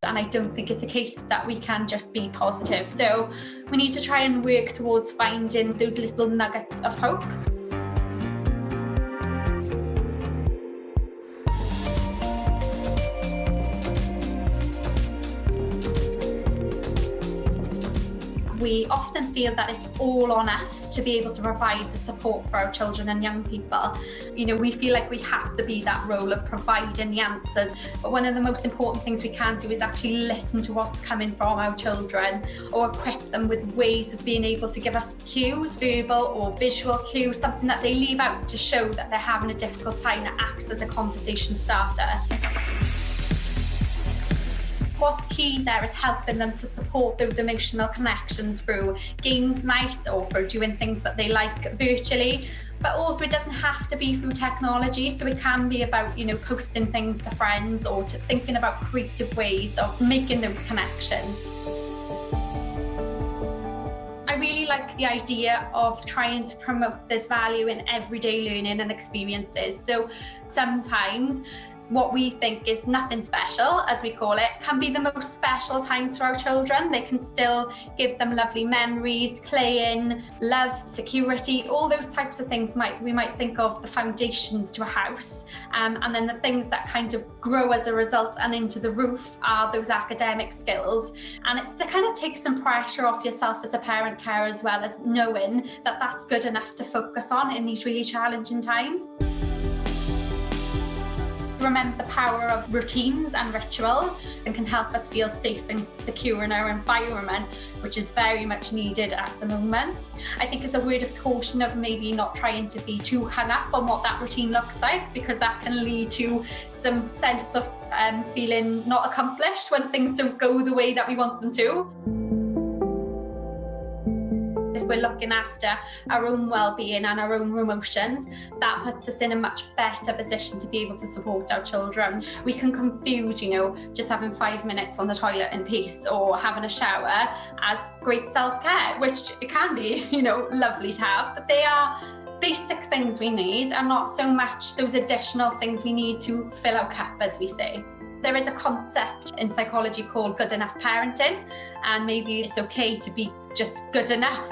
And I don't think it's a case that we can just be positive. So we need to try and work towards finding those little nuggets of hope. We often feel that it's all on us to be able to provide the support for our children and young people. We feel like we have to be that role of providing the answers. But one of the most important things we can do is actually listen to what's coming from our children, or equip them with ways of being able to give us cues, verbal or visual cues, something that they leave out to show that they're having a difficult time, that acts as a conversation starter. What's key there is helping them to support those emotional connections through games night or through doing things that they like virtually. But also it doesn't have to be through technology, so it can be about, posting things to friends or thinking about creative ways of making those connections. I really like the idea of trying to promote this value in everyday learning and experiences. So sometimes what we think is nothing special, as we call it, can be the most special times for our children. They can still give them lovely memories, playing, love, security, all those types of things we might think of the foundations to a house. And then the things that kind of grow as a result and into the roof are those academic skills. And it's to kind of take some pressure off yourself as a parent care, as well as knowing that that's good enough to focus on in these really challenging times. Remember the power of routines and rituals, and can help us feel safe and secure in our environment, which is very much needed at the moment. I think it's a word of caution of maybe not trying to be too hung up on what that routine looks like, because that can lead to some sense of feeling not accomplished when things don't go the way that we want them to. If we're looking after our own well-being and our own emotions, that puts us in a much better position to be able to support our children. We can confuse, just having 5 minutes on the toilet in peace or having a shower as great self-care, which it can be, lovely to have, but they are basic things we need and not so much those additional things we need to fill our cup, as we say. There is a concept in psychology called good enough parenting, and maybe it's okay to be just good enough.